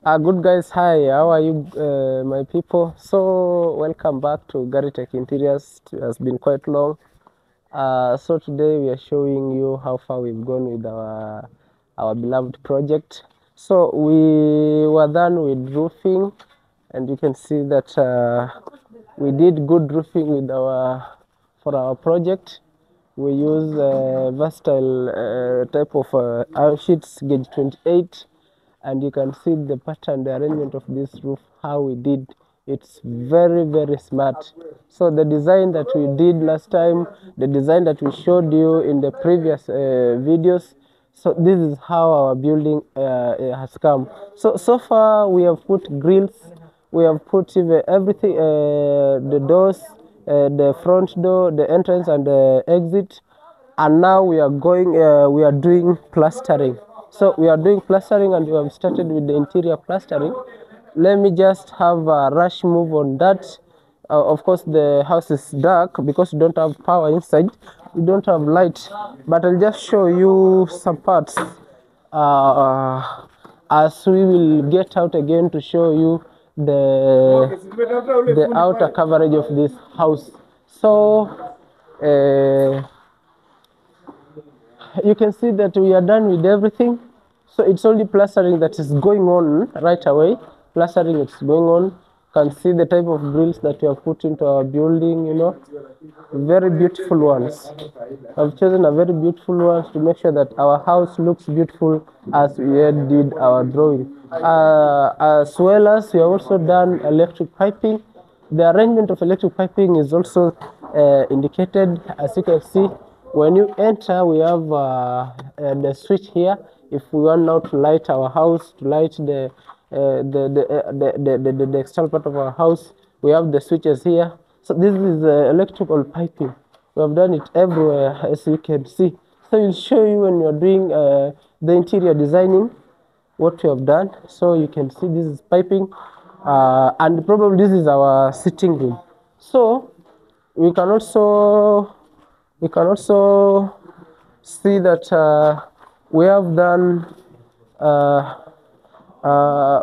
Good guys, hi, how are you, my people? So, welcome back to Garitech Interiors. It has been quite long. So today we are showing you how far we've gone with our beloved project. So we were done with roofing, and you can see that we did good roofing with for our project. We use versatile type of iron sheets, gauge 28, and you can see the pattern, the arrangement of this roof, how we did. It's very smart. So the design that we did last time, the design that we showed you in the previous videos, so this is how our building has come. So far we have put grills, we have put even everything, the doors, the front door, the entrance and the exit, and now we are doing plastering. So we are doing plastering, and we have started with the interior plastering. Let me just have a rush move on that. Of course the house is dark because we don't have power inside, we don't have light, but I'll just show you some parts as we will get out again to show you the outer coverage of this house. So you can see that we are done with everything. So it's only plastering that is going on right away. Plastering is going on. You can see the type of grills that we have put into our building, very beautiful ones. I've chosen a very beautiful ones to make sure that our house looks beautiful as we did our drawing. As well as we have also done electric piping. The arrangement of electric piping is also indicated, as you can see. When you enter, we have the switch here. If we want now to light our house, to light the external part of our house, we have the switches here. So this is electrical piping. We have done it everywhere, as you can see. So we'll show you when you're doing the interior designing what we have done. So you can see this is piping, and probably this is our sitting room. So we can also see that we have done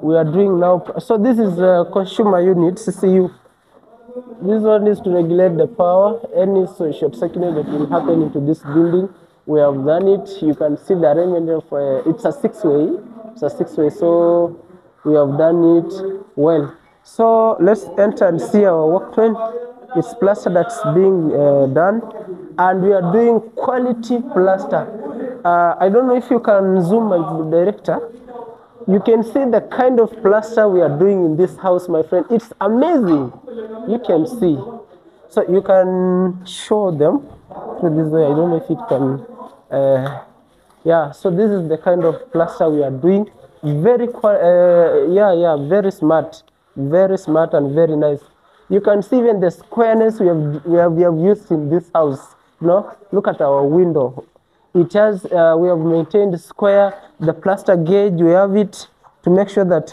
we are doing now. So this is consumer unit, CCU. This one is to regulate the power, any short circuit that will happen into this building. We have done it. You can see the arrangement of it's a six-way. It's a six-way, so we have done it well. So let's enter and see our work plan. It's plaster that's being done, and we are doing quality plaster. I don't know if you can zoom, my director. You can see the kind of plaster we are doing in this house, my friend. It's amazing. You can see. So you can show them through this way. I don't know if it can. Yeah. So this is the kind of plaster we are doing. Very very smart and very nice. You can see even the squareness we have used in this house. Look at our window. It has we have maintained square. The plaster gauge, we have it to make sure that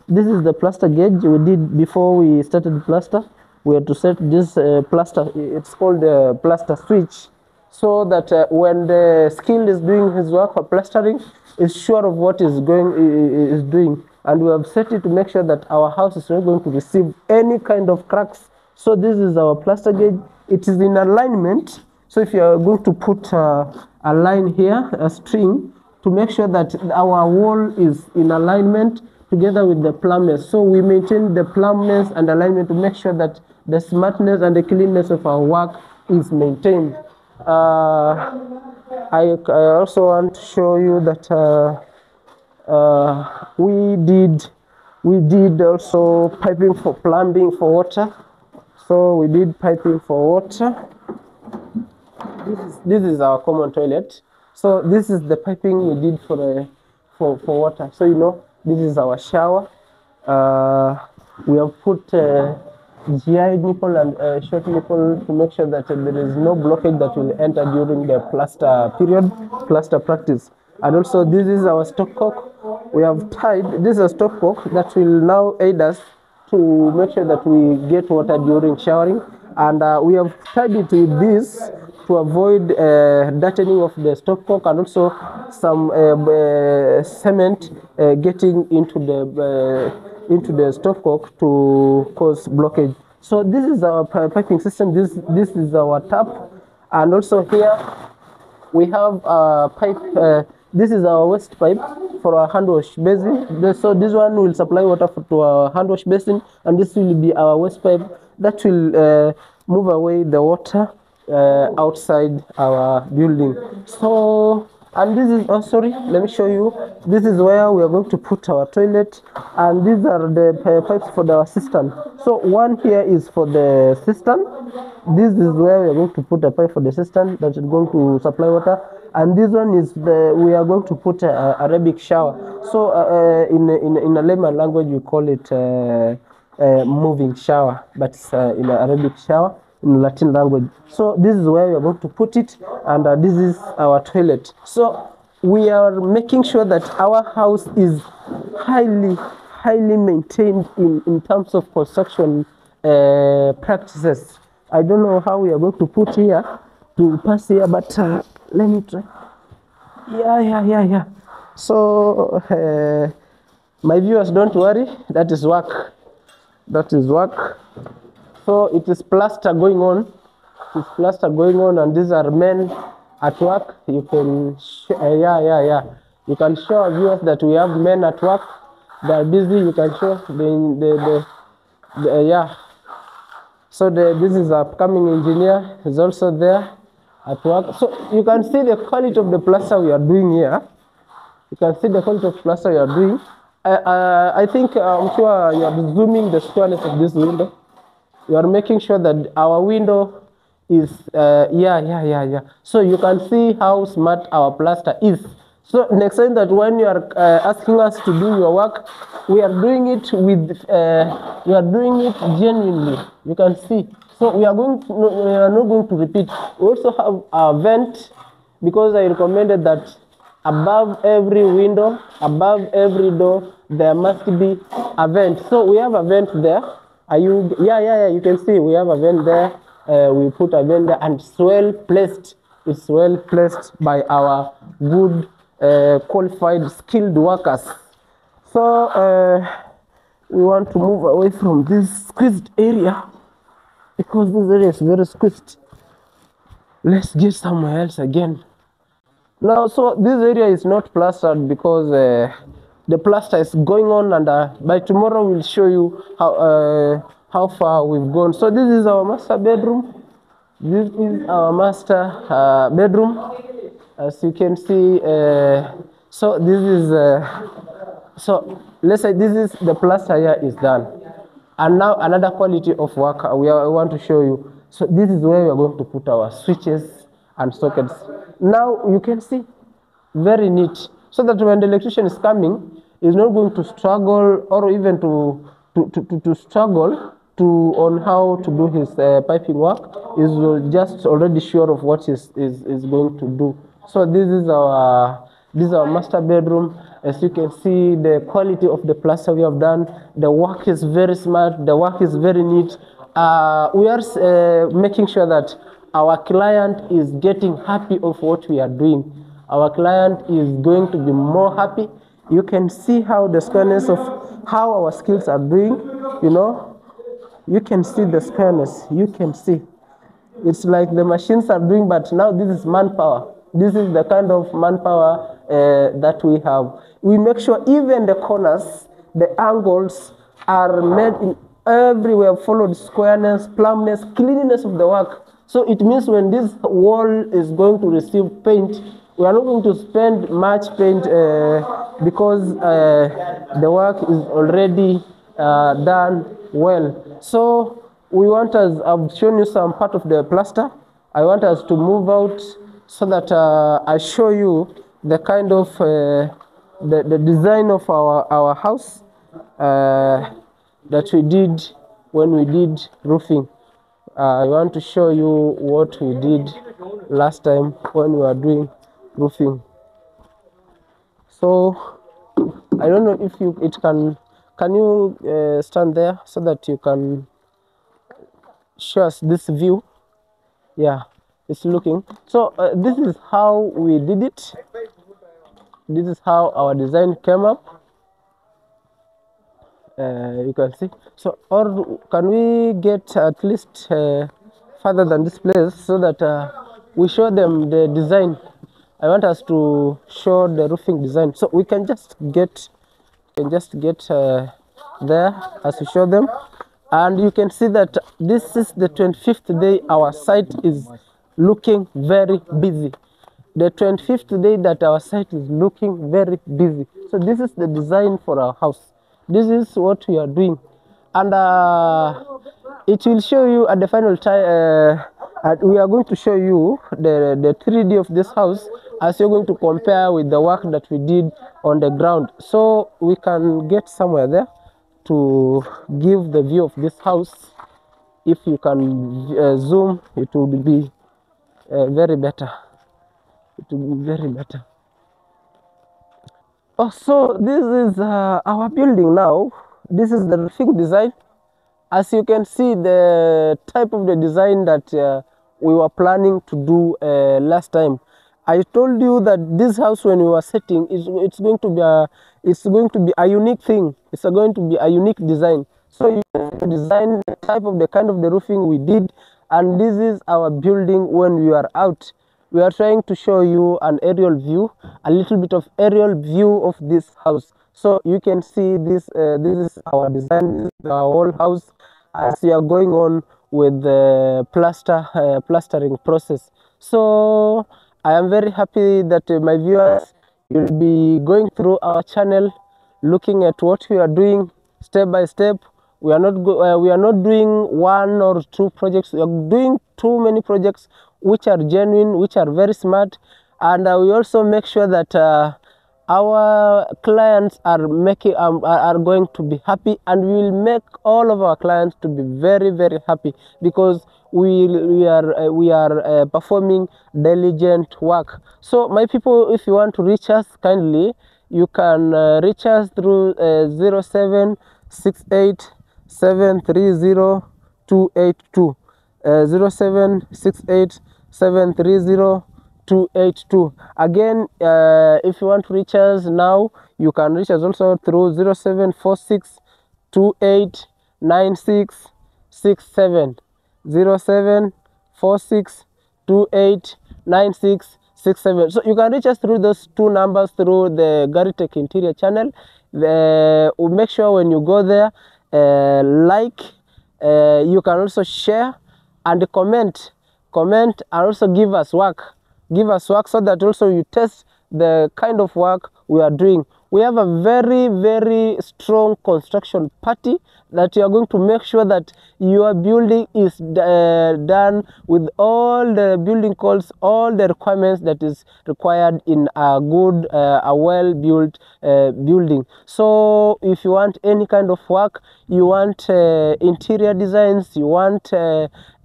this is the plaster gauge we did before we started plaster. We had to set this plaster, it's called the plaster switch, so that when the skilled is doing his work for plastering, is sure of what is doing. And we have set it to make sure that our house is not going to receive any kind of cracks. So this is our plaster gauge. It is in alignment. So if you are going to put a line here, a string, to make sure that our wall is in alignment together with the plumbness. So we maintain the plumbness and alignment to make sure that the smartness and the cleanness of our work is maintained. I also want to show you that we did also piping for plumbing for water. So we did piping for water. This is our common toilet. So this is the piping we did for water. So this is our shower. We have put GI nipple and short nipple to make sure that there is no blockage that will enter during the plaster period, plaster practice. And also this is our stopcock. We have tied, this is a stopcock that will now aid us to make sure that we get water during showering. And we have tied it with this to avoid darkening of the stopcock, and also some cement getting into the stopcock to cause blockage. So this is our piping system. This is our tap, and also here we have a pipe. This is our waste pipe for our hand wash basin. So this one will supply water to our hand wash basin, and this will be our waste pipe that will move away the water outside our building. So, and this is, oh sorry, let me show you. This is where we are going to put our toilet, and these are the pipes for the cistern. So one here is for the cistern. This is where we are going to put a pipe for the cistern that is going to supply water, and this one is we are going to put a Arabic shower. So in a layman language we call it moving shower, but it's in Arabic shower in Latin language. So this is where we are going to put it, and this is our toilet. So we are making sure that our house is highly maintained in terms of construction practices. I don't know how we are going to put here to pass here, but let me try. Yeah. So my viewers, don't worry, that is work. So it is plaster going on. And these are men at work. You can you can show our viewers that we have men at work. They are busy. You can show yeah. So this is our upcoming engineer is also there at work. So you can see the quality of the plaster we are doing here. I think I'm sure you are zooming the squareness of this window. You are making sure that our window is so you can see how smart our plaster is. So next time that when you are asking us to do your work, we are doing it genuinely. You can see. So we are not going to repeat. We also have a vent, because I recommended that above every window, above every door, there must be a vent. So we have a vent there. You can see we have a vent there. We put a vent there, and it's well placed. It's well placed by our good, qualified, skilled workers. So we want to move away from this squeezed area, because this area is very squeezed. Let's get somewhere else again. Now, so this area is not plastered because the plaster is going on, and by tomorrow we'll show you how far we've gone. So this is our master bedroom. As you can see. So this is so let's say this is the plaster here is done, and now another quality of work we want to show you. So this is where we are going to put our switches and sockets. Now you can see, very neat, so that when the electrician is coming, he's not going to struggle, or even to struggle on how to do his piping work. He's just already sure of what is going to do. So this is our master bedroom. As you can see, the quality of the plaster we have done, the work is very smart, the work is very neat. We are making sure that our client is getting happy of what we are doing. Our client is going to be more happy. You can see how the squareness of how our skills are doing, you can see the squareness. You can see it's like the machines are doing, but now this is manpower. This is the kind of manpower that we have. We make sure even the corners, the angles are made in everywhere, followed squareness, plumpness, cleanliness of the work. So it means when this wall is going to receive paint, we are not going to spend much paint because the work is already done well. So we want us, I've shown you some part of the plaster. I want us to move out so that I show you the kind of the design of our house that we did when we did roofing. I want to show you what we did last time when we were doing roofing. So I don't know if can you stand there so that you can show us this view. Yeah, it's looking. So this is how we did it. This is how our design came up. You can see. So, or can we get at least further than this place so that we show them the design? I want us to show the roofing design. So we can just get there as we show them, and you can see that this is the 25th day. Our site is looking very busy. The 25th day that our site is looking very busy. So this is the design for our house. This is what we are doing, and it will show you at the final time. We are going to show you the 3D of this house as you're going to compare with the work that we did on the ground. So we can get somewhere there to give the view of this house. If you can zoom, it would be very better. It will be very better. Oh, so this is our building now. This is the roofing design. As you can see, the type of the design that we were planning to do last time. I told you that this house, when we were setting, it's going to be a unique thing. It's going to be a unique design. So you can design the type of the kind of the roofing we did, and this is our building when we are out. We are trying to show you an aerial view, a little bit of aerial view of this house. So you can see this. This is our design. This is our whole house as we are going on with the plastering process. So I am very happy that my viewers will be going through our channel, looking at what we are doing step by step. We are not doing one or two projects. We are doing too many projects which are genuine, which are very smart, and we also make sure that our clients are going to be happy, and we will make all of our clients to be very happy, because we are performing diligent work. So my people, if you want to reach us, kindly you can reach us through 0768 730 282 0768 730 282. Again, if you want to reach us now, you can reach us also through 0746 28 9667 0746 28 9667. So you can reach us through those two numbers through the Garitech Interior channel. We'll make sure when you go there, like, you can also share and comment and also give us work so that also you test the kind of work we are doing. We have a very strong construction party that you are going to make sure that your building is done with all the building codes, all the requirements that is required in a good, a well-built building. So if you want any kind of work, you want interior designs, you want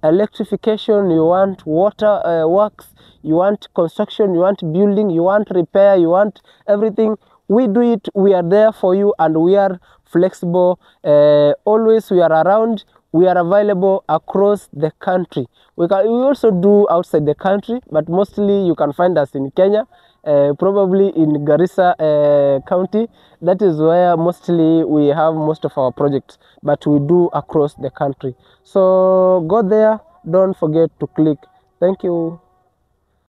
electrification, you want water works, you want construction, you want building, you want repair, you want everything, we do it. We are there for you, and we are flexible. Always we are around. We are available across the country. We also do outside the country, but mostly you can find us in Kenya, probably in Garissa County. That is where mostly we have most of our projects, but we do across the country. So go there, don't forget to click. Thank you.